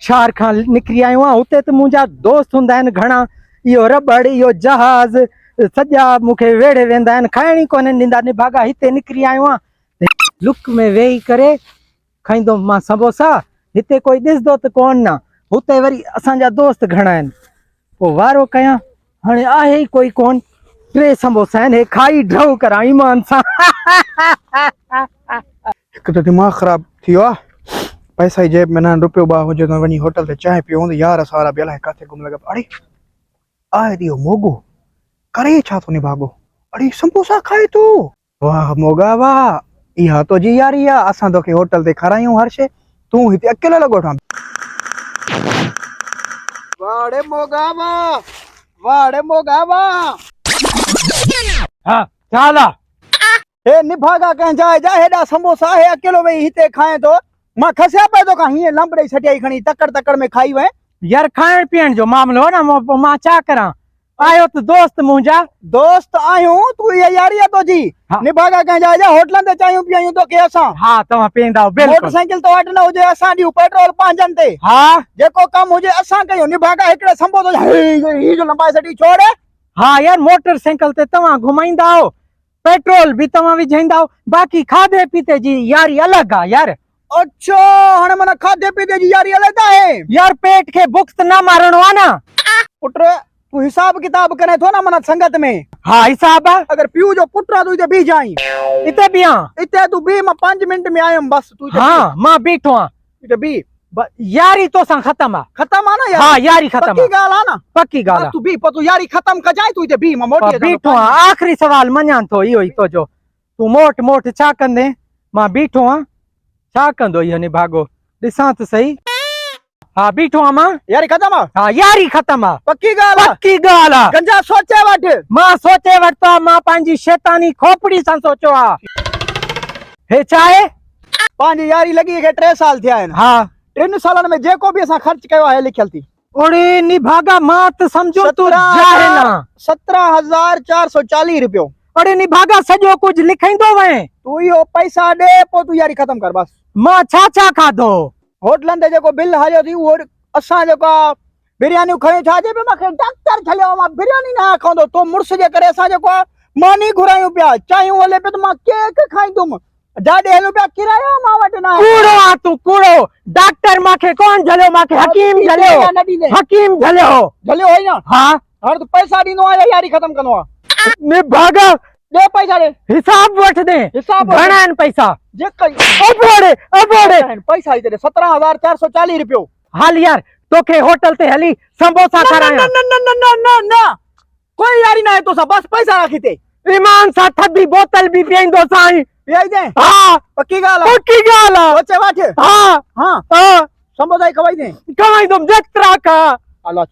शहर खां निकिरी आयो आहियां। हुते त मुंहिंजा दोस्त हूंदा आहिनि घणा। इहो रबड़, इहो जहाज़ सॼा मूंखे वेड़े वेंदा आहिनि, खाइण ई कोन ॾींदा। निभागा हिते निकिरी आयो आहियां, लुक में वेही करे खाईंदुमि मां समोसा। हिते कोई ॾिसंदो त कोन न, हुते वरी असांजा दोस्त घणा आहिनि। पोइ वारो कयां, हाणे आहे ई कोई कोन। 3 समोसा आहिनि, हे खाई ढऊ करां ईमान सां। हिकु त दिमाग़ ख़राब थी वियो आहे। पैसा ही जेब में न, रुपयो ॿ हुजे त वञी होटल ते चांहि पियो हूंदी। यार असां वारा बि अलाए किथे घुम लॻा। अड़े आहे इहो मोगो, करे छा थो निभागो? अड़े समोसा खाए तूं? वाह मोगा वाह, इहा तुंहिंजी यारी आहे। असां तोखे होटल ते खारायूं हर शइ, तूं हिते अकेलो लॻो ठा। वाड़े मोगा वाह, वाड़े मोगा वाह। हाँ चाला हे निभागा कंहिं जाइ जा, हेॾा समोसा हे अकेलो वेही हिते खाए थो। मां खसिया पियो तोखां, हीअं लंब ॾेई छॾियई खणी, तकड़ तकड़ में खाई वए। यार खाइण पीअण जो मामलो हो न, पोइ मां छा करां? आयो त दोस्त मुंहिंजा। दोस्त आहियूं, तूं इहा यारी आहे तुंहिंजी। हाँ। निभागा कंहिं जाइ जा, होटलनि ते चांहियूं पीआयूं तोखे असां। हा तव्हां पीअंदा बिल्कुलु। मोटरसाइकिल तो वटि न हुजे, असां ॾियूं पेट्रोल पंहिंजनि ते। हा जेको कमु हुजे असां कयूं। निभागा हिकिड़े संबोधो ही जो लंबाए सटी छोड़। हा यार, मोटरसाइकिल ते तव्हां घुमाईंदा हो, पेट्रोल भी तव्हां विझाईंदा हो, बाक़ी खाधे पीते जी यारी अलॻि आहे यार। अच्छा हाणे माना खाधे पीते जी यारी अलॻि आहे। यार पेट खे बुक्स त न मारणो आहे न। पुट तूं हिसाब किताब करे थो न माना संगत में। हा हिसाब आहे। अगर पीऊ जो पुट आहे तूं हिते बीह जाई। हिते बीहां? हिते तूं बीह, मां 5 मिंट में आयुमि बस। तूं हाँ मां बीठो आहियां। हिते बीह। यारी तोसां ख़तम आहे। ख़त्म आहे न यार? हाँ यारी ख़त्म पक्की ॻाल्हि आहे न? पक्की ॻाल्हि आहे। तूं बीह, पोइ तूं यारी ख़त्म कजाई। तूं हिते बीह, मां मोटी बीठो आहियां। आख़िरी सवाल मञां थो इहो ई तुंहिंजो, तूं मोट मोट छा कंदे? मां बीठो आहियां, छा कंदो इहो निभागो? ॾिसां त सही। हा बीठो आहियां मां। यारी ख़त्म आहे? हा यारी ख़त्म आहे। पक्की ॻाल्हि आहे? पक्की ॻाल्हि आहे। गंजा सोचे वठ। मां सोचे वरितो आहे, मां पंहिंजी शैतानी खोपड़ी सां सोचियो आहे। हे छा आहे? पंहिंजी यारी लॻी खे 3 साल थिया आहिनि। हा 3 सालनि में जेको बि असां ख़र्च कयो आहे लिखियल थी। ओड़े निभागा मां त सम्झो तूं जाहिल आहे। 17,440 रुपयो। अड़े निभागा सॼो कुझु लिखाईंदो वएं। तूं इहो पैसा ॾे, पोइ तूं यारी ख़त्म कर बस। मां छा छा खाधो? होटलनि ते जेको बिल हलियो थी उहो असां जेको बिरयानियूं खयूं, छा चइबो मूंखे डॉक्टर छलियो, मां बिरयानी न खाईंदो। तो मुड़ुस जे करे असां जेको आहे मानी घुरायूं पिया, चांहियूं हले पियो त मां केक खाईंदुमि। जाॾे हलूं पिया किरायो मां वटि न आहे। कूड़ो आहे तूं कूड़ो। डॉक्टर मूंखे कोन झलियो, मूंखे हकीम झलियो। हकीम झलियो। झलियो हुई न? हा हाणे तूं पैसा ॾींदो आहे या यारी ख़त्म कंदो आहे? निभागा ॾे पैसा ॾे। हिसाब वठ दे। हिसाब घणा आहिनि पैसा? जेका अबोड़े अबोड़े पैसा हिते ॾे। 17,440 रुपयो। हल यार, तोखे होटल ते हली समोसा खारायां। न न न न न न, कोई यारी न आहे तोसां, बस पैसा रख हिते। ईमान सां थधी बोतल बि पीआईंदो साईं। पीआई दे? हा पक्की ॻाल्हि आहे? पक्की ॻाल्हि आहे। सोचे वठ। हा हाँ हा समोसा ही खवाई दे। खाईंदुमि जेतिरा खा। अलाह